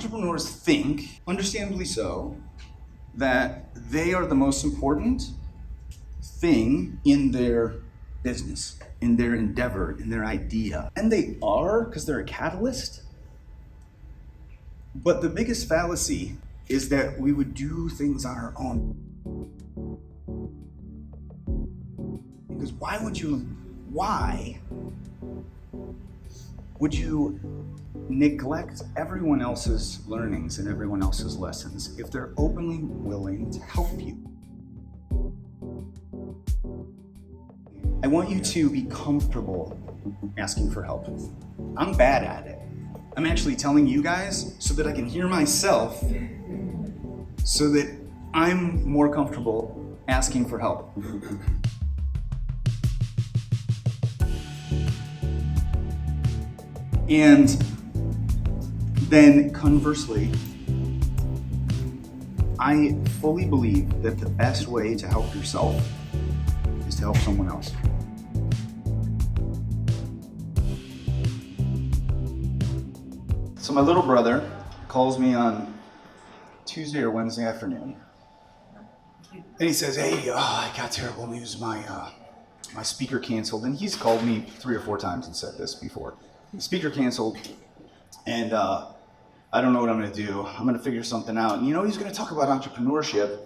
Entrepreneurs think, understandably so, that they are the most important thing in their business, in their endeavor, in their idea. And they are, because they're a catalyst. But the biggest fallacy is that we would do things on our own. Because why would you neglect everyone else's learnings and everyone else's lessons if they're openly willing to help you? I want you to be comfortable asking for help. I'm bad at it. I'm actually telling you guys so that I can hear myself, so that I'm more comfortable asking for help. And then conversely, I fully believe that the best way to help yourself is to help someone else. So my little brother calls me on Tuesday or Wednesday afternoon, and he says, "Hey, I got terrible news. My speaker canceled." And he's called me 3 or 4 times and said this before. The speaker canceled, and I don't know what I'm gonna do. I'm gonna figure something out. And he's gonna talk about entrepreneurship.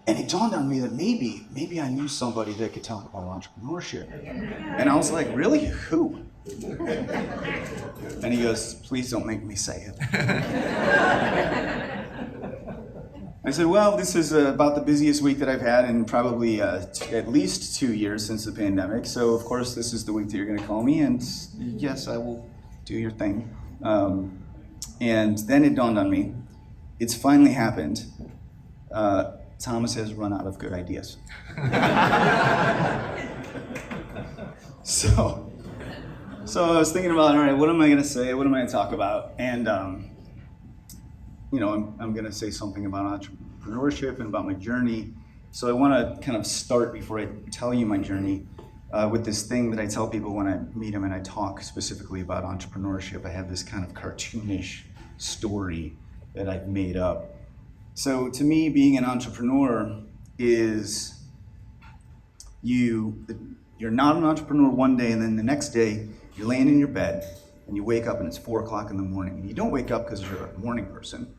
And it dawned on me that maybe I knew somebody that could talk about entrepreneurship. And I was like, really? Who? And he goes, "Please don't make me say it." I said, "Well, this is about the busiest week that I've had in probably at least 2 years since the pandemic. So, of course, this is the week that you're going to call me. And yes, I will do your thing." And then it dawned on me. It's finally happened. Thomas has run out of good ideas. So I was thinking about, all right, what am I going to say? What am I going to talk about? And I'm going to say something about entrepreneurship and about my journey. So I want to kind of start, before I tell you my journey, with this thing that I tell people when I meet them and I talk specifically about entrepreneurship. I have this kind of cartoonish story that I've made up. So to me, being an entrepreneur is you're not an entrepreneur one day, and then the next day you're laying in your bed and you wake up and it's 4 o'clock in the morning. And you don't wake up because you're a morning person.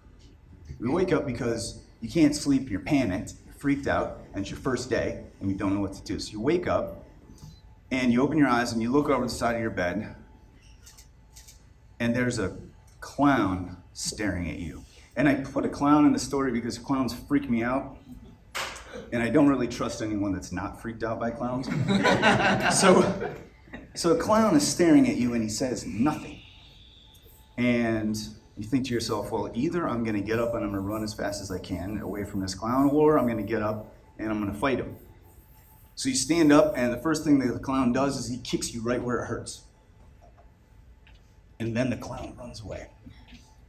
You wake up because you can't sleep, you're panicked, you're freaked out, and it's your first day and you don't know what to do. So you wake up and you open your eyes and you look over the side of your bed, and there's a clown staring at you. And I put a clown in the story because clowns freak me out, and I don't really trust anyone that's not freaked out by clowns. So a clown is staring at you and he says nothing. And you think to yourself, well, either I'm gonna get up and I'm gonna run as fast as I can away from this clown, or I'm gonna get up and I'm gonna fight him. So you stand up, and the first thing that the clown does is he kicks you right where it hurts. And then the clown runs away.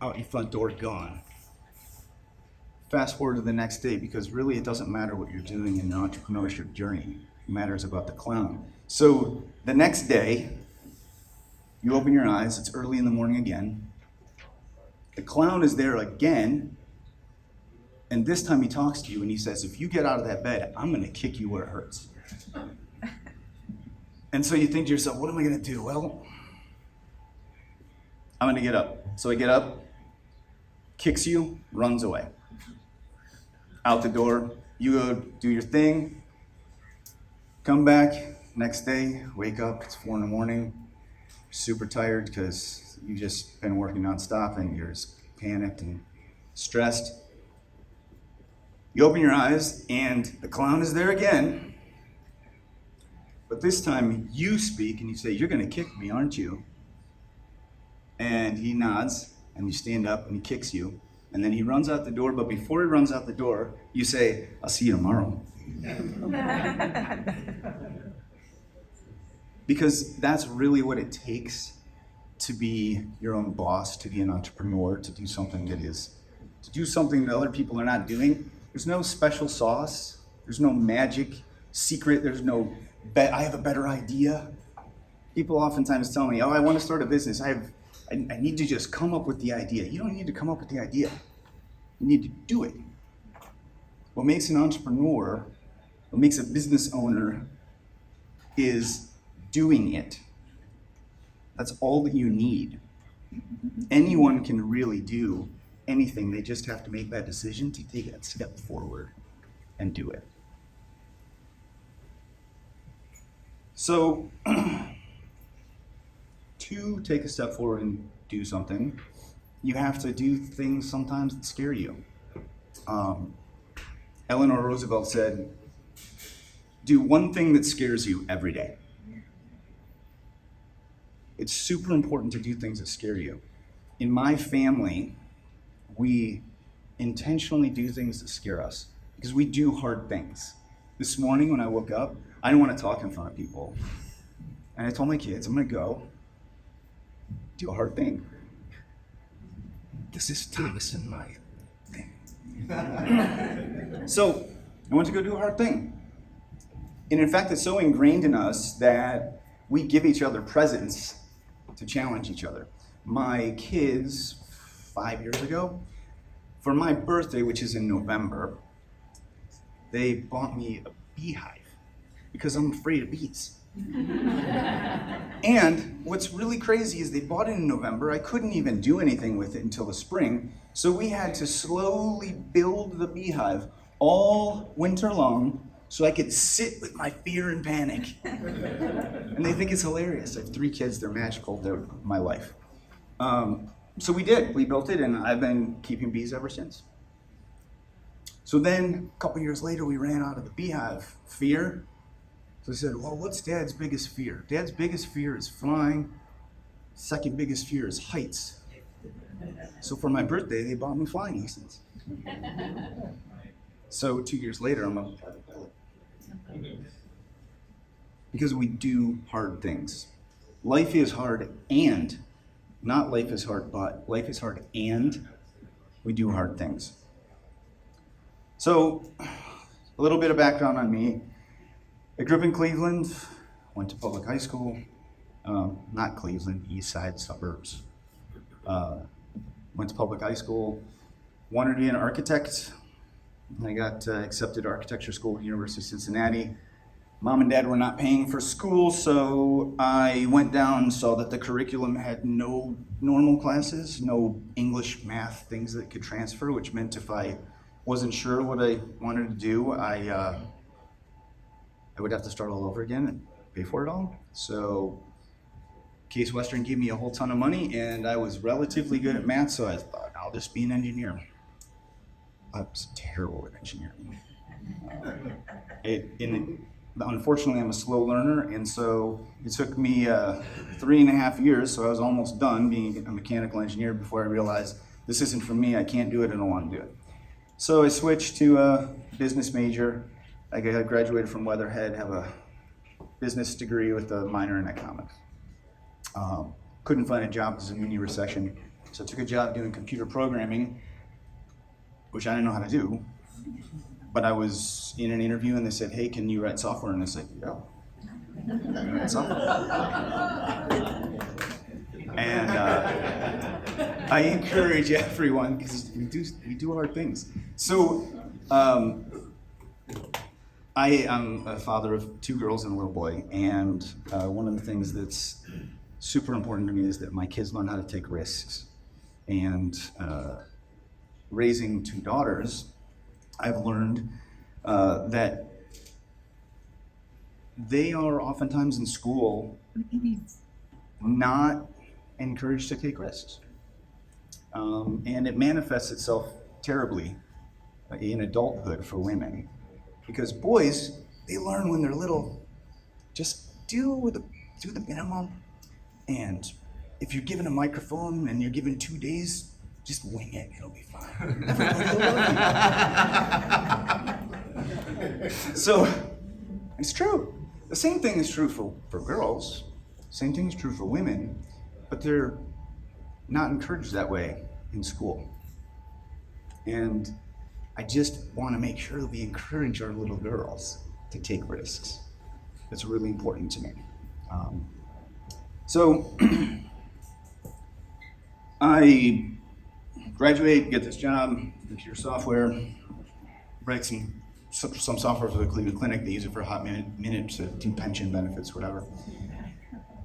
Out your front door, gone. Fast forward to the next day, because really it doesn't matter what you're doing in your entrepreneurship journey. It matters about the clown. So the next day, you open your eyes, it's early in the morning again. The clown is there again, and this time he talks to you and he says, "If you get out of that bed, I'm gonna kick you where it hurts." And so you think to yourself, what am I gonna do? Well, I'm gonna get up. So I get up, kicks you, runs away. Out the door, you go do your thing, come back, next day, wake up, it's 4 in the morning, super tired because you've just been working nonstop and you're panicked and stressed. You open your eyes and the clown is there again, but this time you speak and you say, "You're gonna kick me, aren't you?" And he nods, and you stand up and he kicks you. And then he runs out the door, but before he runs out the door, you say, "I'll see you tomorrow." Because that's really what it takes to be your own boss, to be an entrepreneur, to do something that other people are not doing. There's no special sauce. There's no magic secret. There's no I have a better idea. People oftentimes tell me, "Oh, I want to start a business. I I need to just come up with the idea. You don't need to come up with the idea. You need to do it. What makes an entrepreneur, what makes a business owner is doing it. That's all that you need. Anyone can really do anything. They just have to make that decision to take that step forward and do it. So, to take a step forward and do something, you have to do things sometimes that scare you. Eleanor Roosevelt said, do one thing that scares you every day. It's super important to do things that scare you. In my family, we intentionally do things that scare us because we do hard things. This morning when I woke up, I didn't want to talk in front of people. And I told my kids, I'm going to go do a hard thing. This is Thomas and my thing. So I went to go do a hard thing. And in fact, it's so ingrained in us that we give each other presents to challenge each other. My kids, 5 years ago, for my birthday, which is in November, they bought me a beehive because I'm afraid of bees. And what's really crazy is they bought it in November. I couldn't even do anything with it until the spring. So we had to slowly build the beehive all winter long so I could sit with my fear and panic. And they think it's hilarious. I have 3 kids, they're magical, they're my life. So we did, we built it, and I've been keeping bees ever since. So then, a couple years later, we ran out of the beehive fear. So I said, well, what's Dad's biggest fear? Dad's biggest fear is flying. Second biggest fear is heights. So for my birthday, they bought me flying lessons. So 2 years later, I'm a private pilot. Because we do hard things. Life is hard and, not life is hard, but life is hard and we do hard things. So, a little bit of background on me. I grew up in Cleveland, went to public high school, not Cleveland, east side suburbs. Went to public high school, wanted to be an architect. I got accepted to architecture school at the University of Cincinnati. Mom and Dad were not paying for school, so I went down and saw that the curriculum had no normal classes, no English, math, things that could transfer, which meant if I wasn't sure what I wanted to do, I would have to start all over again and pay for it all. So Case Western gave me a whole ton of money, and I was relatively good at math, so I thought, I'll just be an engineer. I was terrible at engineering. Unfortunately, I'm a slow learner, and so it took me 3.5 years, so I was almost done being a mechanical engineer before I realized this isn't for me, I can't do it, I don't want to do it. So I switched to a business major. I graduated from Weatherhead, have a business degree with a minor in economics. Couldn't find a job because of the mini recession, so I took a job doing computer programming, which I didn't know how to do. But I was in an interview and they said, hey, can you write software? And I said, yeah, I can write software. And I encourage everyone, because we do hard things. So I am a father of 2 girls and a little boy, and one of the things that's super important to me is that my kids learn how to take risks. And raising 2 daughters, I've learned that they are oftentimes in school not encouraged to take risks. And it manifests itself terribly in adulthood for women. Because boys, they learn when they're little, just do the minimum. And if you're given a microphone and you're given 2 days, just wing it, it'll be fine. Everybody will love you. So, it's true. The same thing is true for girls. Same thing is true for women, but they're not encouraged that way in school. And I just want to make sure that we encourage our little girls to take risks. That's really important to me. So, I graduate, get this job, computer software, write some software for the Cleveland Clinic. They use it for a hot minute to do pension benefits, whatever.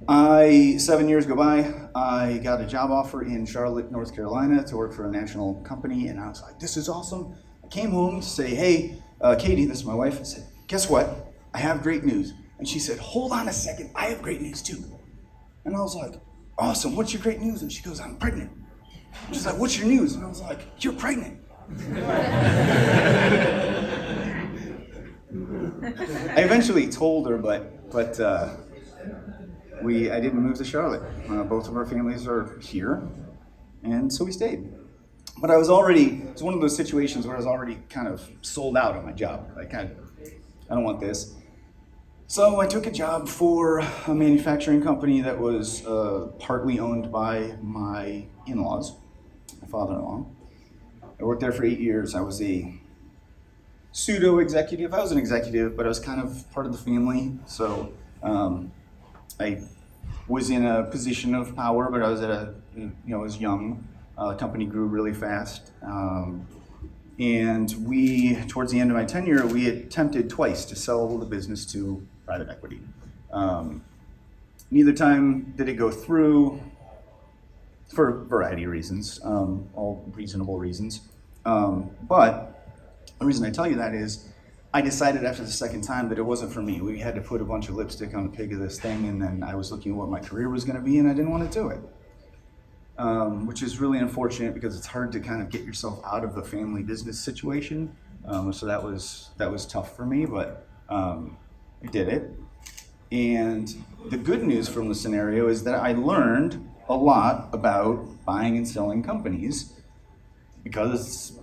7 years go by, I got a job offer in Charlotte, North Carolina to work for a national company, and I was like, this is awesome. I came home to say, hey, Katie, this is my wife, I said, guess what? I have great news. And she said, hold on a second, I have great news too. And I was like, awesome, what's your great news? And she goes, I'm pregnant. She's like, what's your news? And I was like, you're pregnant. I eventually told her, but I didn't move to Charlotte. Both of our families are here, and so we stayed. But it's one of those situations where I was already kind of sold out on my job. I don't want this. So I took a job for a manufacturing company that was partly owned by my in-laws, my father-in-law. I worked there for 8 years. I was a pseudo-executive. I was an executive, but I was kind of part of the family. So I was in a position of power, but I was young. The company grew really fast. And towards the end of my tenure, we attempted twice to sell the business to private equity. Neither time did it go through, for a variety of reasons, all reasonable reasons. But the reason I tell you that is, I decided after the second time that it wasn't for me. We had to put a bunch of lipstick on the pig of this thing, and then I was looking at what my career was going to be, and I didn't want to do it. Which is really unfortunate because it's hard to kind of get yourself out of a family business situation. So that was tough for me, but I did it. And the good news from the scenario is that I learned a lot about buying and selling companies because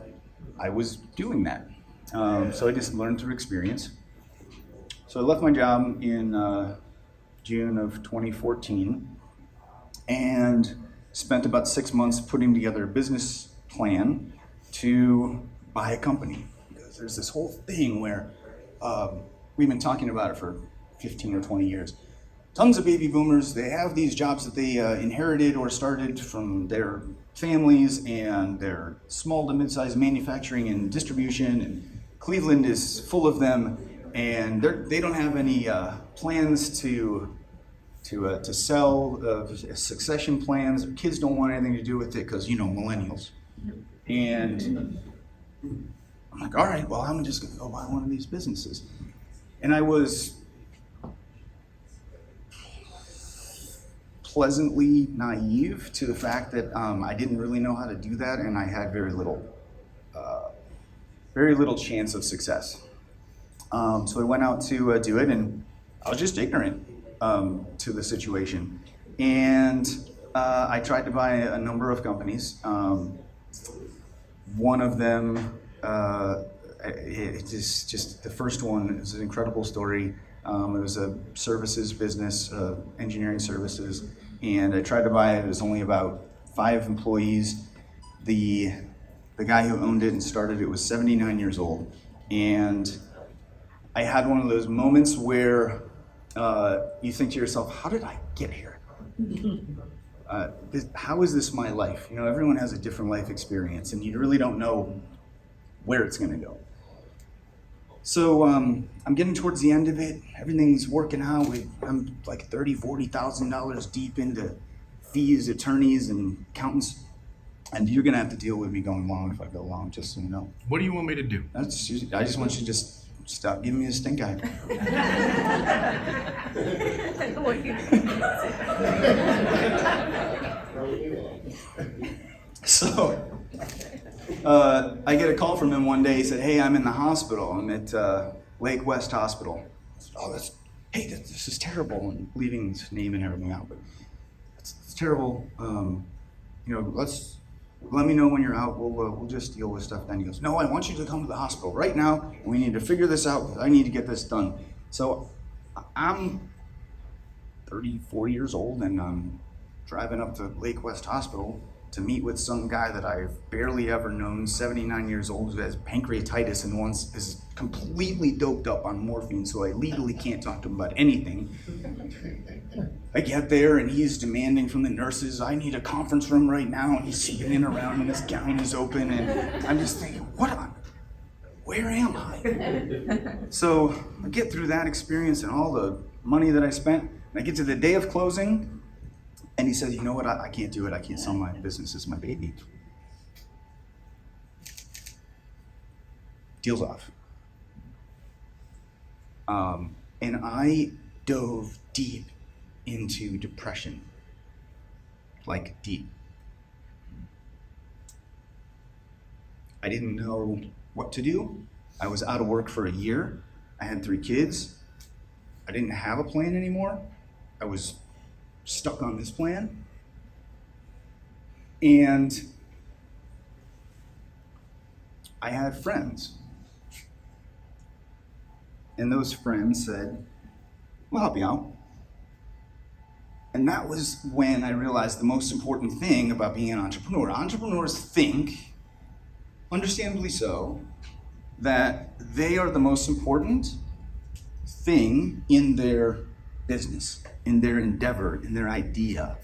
I was doing that. So I just learned through experience. So I left my job in June of 2014 and spent about 6 months putting together a business plan to buy a company. Because there's this whole thing where we've been talking about it for 15 or 20 years. Tons of baby boomers, they have these jobs that they inherited or started from their families, and they're small to mid-sized manufacturing and distribution, and Cleveland is full of them, and they don't have any plans to sell, succession plans. Their kids don't want anything to do with it because, millennials. And I'm like, all right, well, I'm just gonna go buy one of these businesses. And I was pleasantly naive to the fact that I didn't really know how to do that, and I had very little chance of success. So I went out to do it, and I was just ignorant to the situation. And I tried to buy a number of companies. One of them, it is just the first one is an incredible story. It was a services business, engineering services, and I tried to buy it. It was only about 5 employees. The guy who owned it and started it was 79 years old, and I had one of those moments where you think to yourself, how did I get here? How is this my life? Everyone has a different life experience, and you really don't know where it's going to go. So I'm getting towards the end of it. Everything's working out. I'm like $30,000, $40,000 deep into fees, attorneys, and accountants. And you're going to have to deal with me going long if I go long, just so you know. What do you want me to do? I just want you to just stop giving me a stink eye. So I get a call from him one day. He said, hey, I'm in the hospital. I'm at Lake West Hospital. I said, this is terrible. And leaving his name and everything out, but it's terrible. Let me know when you're out. We'll just deal with stuff then. He goes, no, I want you to come to the hospital right now. We need to figure this out. I need to get this done. So I'm 34 years old, and I'm driving up to Lake West Hospital to meet with some guy that I've barely ever known, 79 years old, who has pancreatitis and is completely doped up on morphine, so I legally can't talk to him about anything. I get there and he's demanding from the nurses, I need a conference room right now, and he's spinning around and his gown is open, and I'm just thinking, where am I? So I get through that experience and all the money that I spent, and I get to the day of closing, and he says, you know what, I can't do it, I can't sell my business, it's my baby. Deal's off. And I dove deep into depression, like deep. I didn't know what to do. I was out of work for a year. I had 3 kids. I didn't have a plan anymore. I was stuck on this plan. And I had friends. And those friends said, we'll help you out. And that was when I realized the most important thing about being an entrepreneur. Entrepreneurs think, understandably so, that they are the most important thing in their business, in their endeavor, in their idea.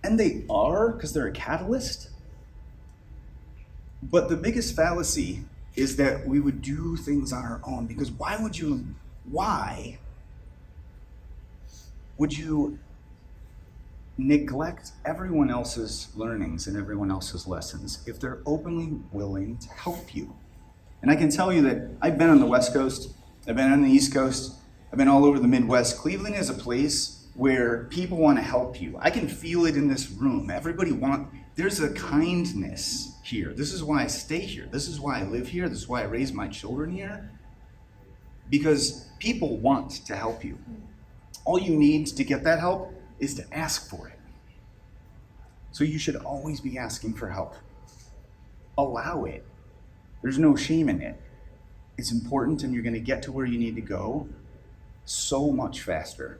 And they are, because they're a catalyst. But the biggest fallacy is that we would do things on our own, because why would you neglect everyone else's learnings and everyone else's lessons if they're openly willing to help you? And I can tell you that I've been on the West Coast, I've been on the East Coast, I've been all over the Midwest. Cleveland is a place where people want to help you. I can feel it in this room. There's a kindness here. This is why I stay here. This is why I live here. This is why I raise my children here. Because people want to help you. All you need to get that help is to ask for it. So you should always be asking for help. Allow it. There's no shame in it. It's important, and you're going to get to where you need to go so much faster.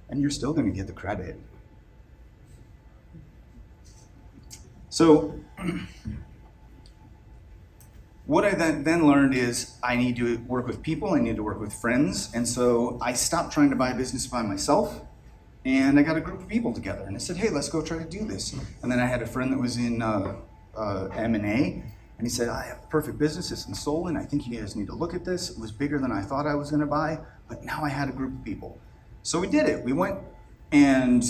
And you're still going to get the credit. So what I then learned is I need to work with people, I need to work with friends, and so I stopped trying to buy a business by myself, and I got a group of people together, and I said, hey, let's go try to do this. And then I had a friend that was in M&A, and he said, I have a perfect business, it's in Solon, I think you guys need to look at this. It was bigger than I thought I was going to buy, but now I had a group of people. So we did it. We went, and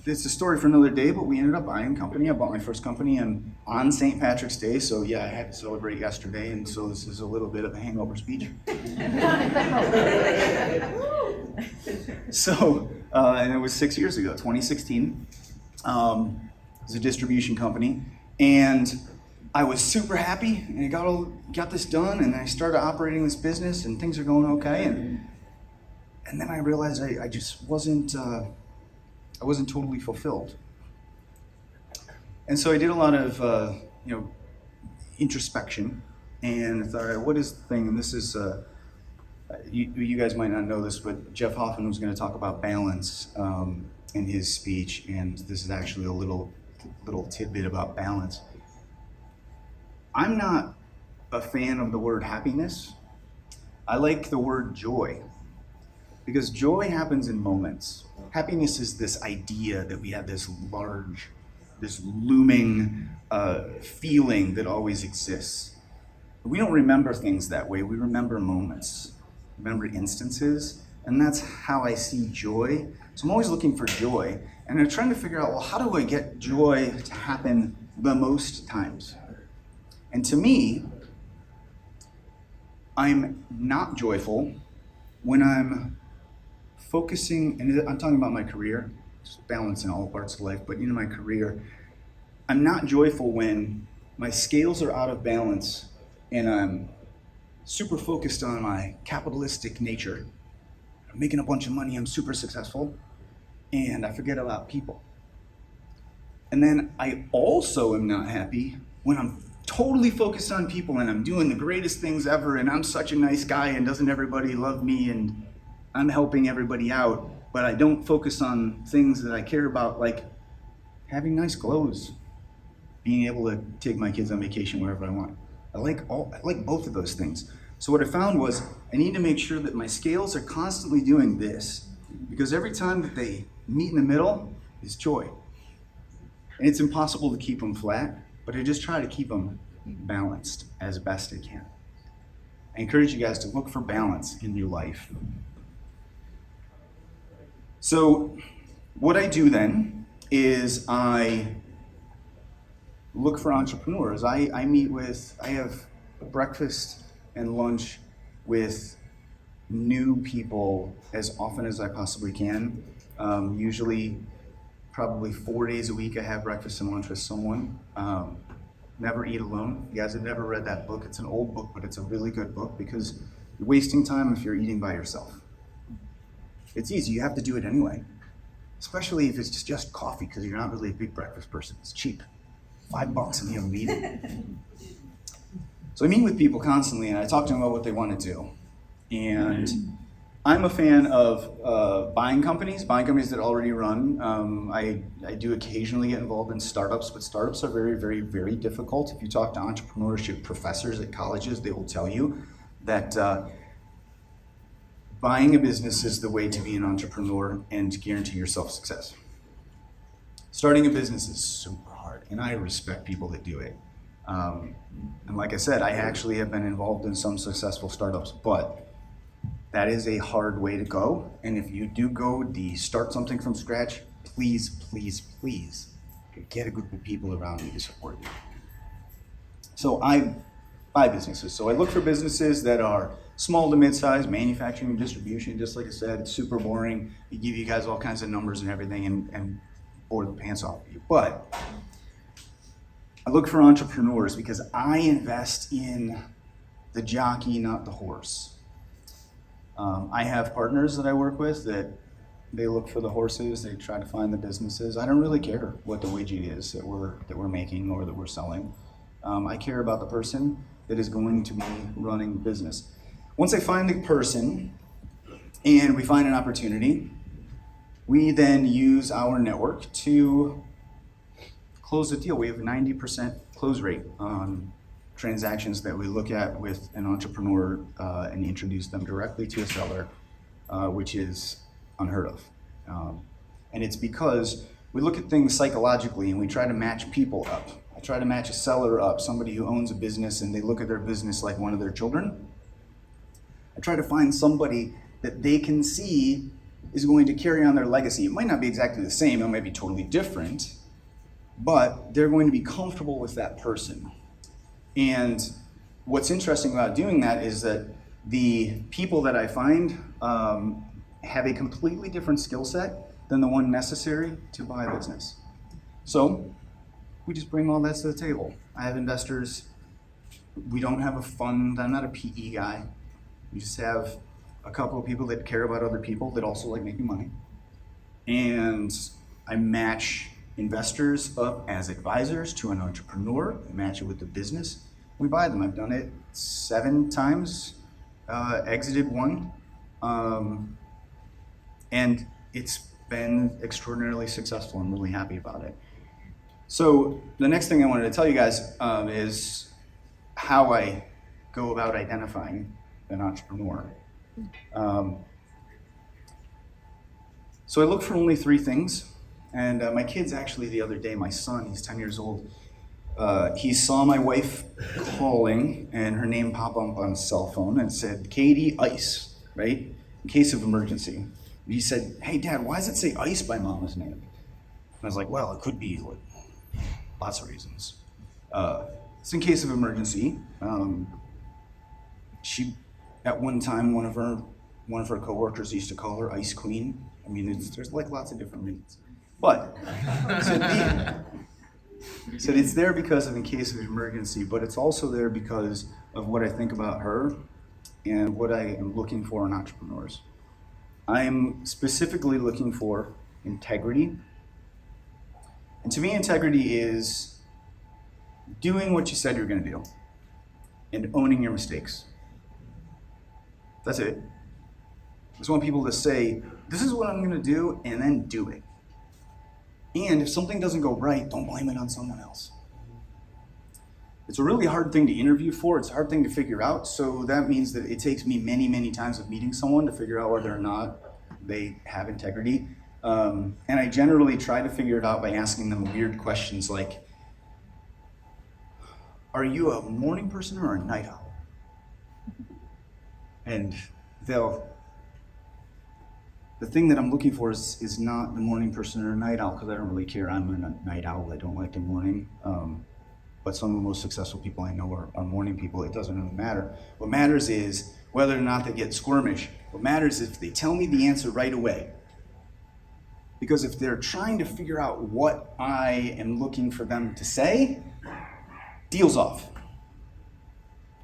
it's a story for another day, but we ended up buying a company. I bought my first company on St. Patrick's Day, so yeah, I had to celebrate yesterday, and so this is a little bit of a hangover speech. So, and it was 6 years ago, 2016. It was a distribution company, and I was super happy, and I got this done, and I started operating this business, and things are going okay, and then I realized I just wasn't totally fulfilled. And so I did a lot of introspection, and I thought, all right, what is the thing? And this is you guys might not know this, but Jeff Hoffman was going to talk about balance in his speech, and this is actually a little tidbit about balance. I'm not a fan of the word happiness. I like the word joy, because joy happens in moments. Happiness is this idea that we have this looming feeling that always exists. But we don't remember things that way. We remember moments, remember instances, and that's how I see joy. So I'm always looking for joy, and I'm trying to figure out, well, how do I get joy to happen the most times? And to me, I'm not joyful when I'm focusing, and I'm talking about my career, just balance in all parts of life, but in my career, I'm not joyful when my scales are out of balance and I'm super focused on my capitalistic nature. I'm making a bunch of money, I'm super successful, and I forget about people. And then I also am not happy when I'm totally focused on people and I'm doing the greatest things ever and I'm such a nice guy and doesn't everybody love me and I'm helping everybody out, but I don't focus on things that I care about, like having nice clothes, being able to take my kids on vacation wherever I want. I like both of those things. So what I found was I need to make sure that my scales are constantly doing this. Because every time that they meet in the middle is joy. And it's impossible to keep them flat, but I just try to keep them balanced as best I can. I encourage you guys to look for balance in your life. So what I do then is I look for entrepreneurs. I have breakfast and lunch with new people as often as I possibly can. Usually, probably 4 days a week I have breakfast and lunch with someone. Never Eat Alone. You guys have never read that book. It's an old book, but it's a really good book because you're wasting time if you're eating by yourself. It's easy, you have to do it anyway. Especially if it's just coffee, because you're not really a big breakfast person. It's cheap. $5 and you have a meeting. So I meet with people constantly and I talk to them about what they want to do. And I'm a fan of buying companies that already run. I do occasionally get involved in startups, but startups are very, very, very difficult. If you talk to entrepreneurship professors at colleges, they will tell you that buying a business is the way to be an entrepreneur and guarantee yourself success. Starting a business is super hard, and I respect people that do it. And like I said, I actually have been involved in some successful startups, but that is a hard way to go. And if you do go start something from scratch, please, please, please get a group of people around you to support you. So I buy businesses. So I look for businesses that are small to mid-size, manufacturing and distribution. Just like I said, it's super boring. We give you guys all kinds of numbers and everything and bore the pants off of you. But I look for entrepreneurs because I invest in the jockey, not the horse. I have partners that I work with that they look for the horses, they try to find the businesses. I don't really care what the widget is that we're making or that we're selling. I care about the person that is going to be running the business. Once I find the person and we find an opportunity, we then use our network to close the deal. We have a 90% close rate on transactions that we look at with an entrepreneur and introduce them directly to a seller, which is unheard of. And it's because we look at things psychologically and we try to match people up. I try to match a seller up, somebody who owns a business and they look at their business like one of their children. I try to find somebody that they can see is going to carry on their legacy. It might not be exactly the same, it might be totally different, but they're going to be comfortable with that person. And what's interesting about doing that is that the people that I find have a completely different skill set than the one necessary to buy a business. So we just bring all that to the table. I have investors. We don't have a fund. I'm not a PE guy. We just have a couple of people that care about other people that also like making money. And I match investors up as advisors to an entrepreneur, match it with the business. We buy them. I've done it 7 times, exited 1, and it's been extraordinarily successful. I'm really happy about it. So the next thing I wanted to tell you guys is how I go about identifying an entrepreneur. So I look for only 3 things. And my kids actually the other day, my son, he's 10 years old, he saw my wife calling and her name popped up on his cell phone and it said, Katie, ice, right? In case of emergency. He said, hey Dad, why does it say ice by Mama's name? And I was like, well, it could be like, lots of reasons. It's in case of emergency. She, at one time, one of her coworkers used to call her Ice Queen. I mean, there's like lots of different reasons. But, so it's there because of in case of emergency, but it's also there because of what I think about her and what I am looking for in entrepreneurs. I am specifically looking for integrity. And to me, integrity is doing what you said you're going to do and owning your mistakes. That's it. I just want people to say, this is what I'm going to do, and then do it. And if something doesn't go right, don't blame it on someone else. It's a really hard thing to interview for. It's a hard thing to figure out. So that means that it takes me many, many times of meeting someone to figure out whether or not they have integrity. And I generally try to figure it out by asking them weird questions like, are you a morning person or a night owl? And the thing that I'm looking for is not the morning person or a night owl, because I don't really care. I'm a night owl. I don't like the morning. But some of the most successful people I know are morning people. It doesn't really matter. What matters is whether or not they get squirmish. What matters is if they tell me the answer right away. Because if they're trying to figure out what I am looking for them to say, deal's off.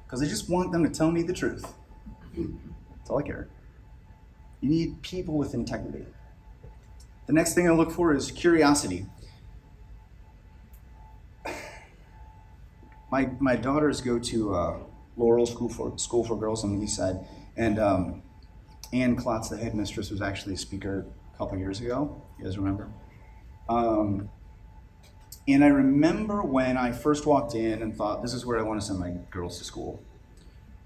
Because I just want them to tell me the truth. That's all I care. You need people with integrity. The next thing I look for is curiosity. My daughters go to Laurel School for Girls on the East Side, and Ann Klotz, the headmistress, was actually a speaker a couple years ago. You guys remember? And I remember when I first walked in and thought, this is where I want to send my girls to school.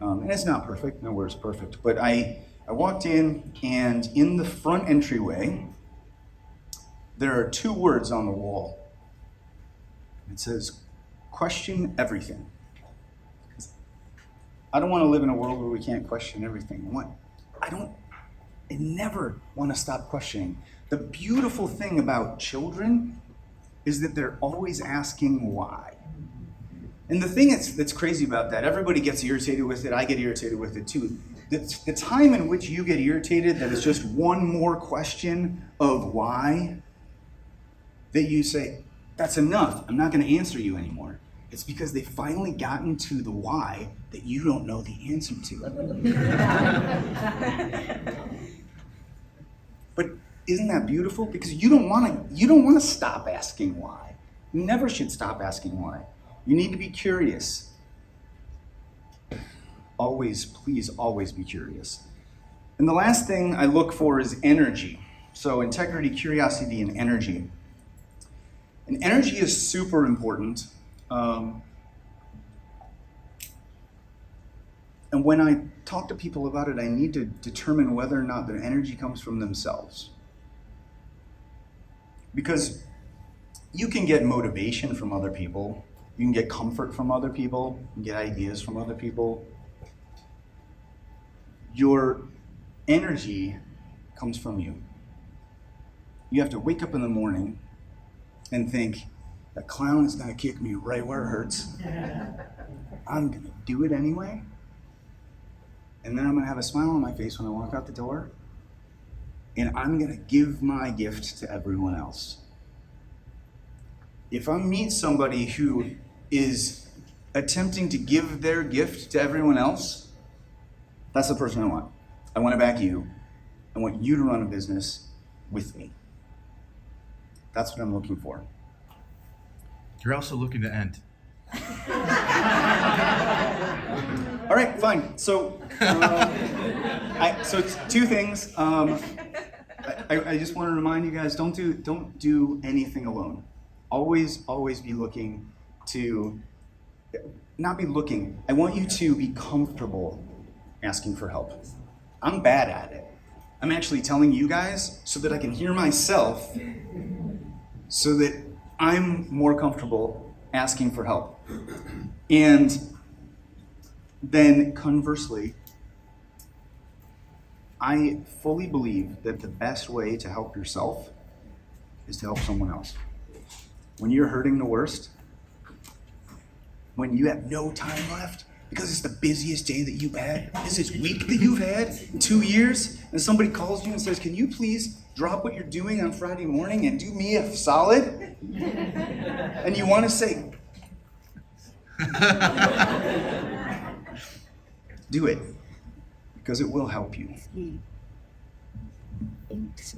And it's not perfect, nowhere's perfect, but I walked in, and in the front entryway, there are 2 words on the wall. It says, question everything. I don't want to live in a world where we can't question everything. I never want to stop questioning. The beautiful thing about children is that they're always asking why. And the thing that's crazy about that, everybody gets irritated with it, I get irritated with it too. The time in which you get irritated that is just one more question of why, that you say, that's enough, I'm not going to answer you anymore. It's because they've finally gotten to the why that you don't know the answer to. But isn't that beautiful? Because you don't want to stop asking why. You never should stop asking why. You need to be curious. Always, please always be curious. And the last thing I look for is energy. So integrity, curiosity, and energy. And energy is super important. And when I talk to people about it, I need to determine whether or not their energy comes from themselves. Because you can get motivation from other people, you can get comfort from other people, you can get ideas from other people. Your energy comes from you. You have to wake up in the morning and think, the clown is gonna kick me right where it hurts. I'm gonna do it anyway. And then I'm gonna have a smile on my face when I walk out the door. And I'm gonna give my gift to everyone else. If I meet somebody who is attempting to give their gift to everyone else, that's the person I want. I want to back you. I want you to run a business with me. That's what I'm looking for. You're also looking to end. All right, fine. So, so it's 2 things. I just want to remind you guys: don't do anything alone. Always be looking to, not be looking. I want you to be comfortable asking for help. I'm bad at it. I'm actually telling you guys so that I can hear myself, so that I'm more comfortable asking for help. And then conversely, I fully believe that the best way to help yourself is to help someone else. When you're hurting the worst, when you have no time left, because it's the busiest day that you've had, busiest week that you've had in 2 years, and somebody calls you and says, can you please drop what you're doing on Friday morning and do me a solid? And you want to say, do it, because it will help you. Thanks.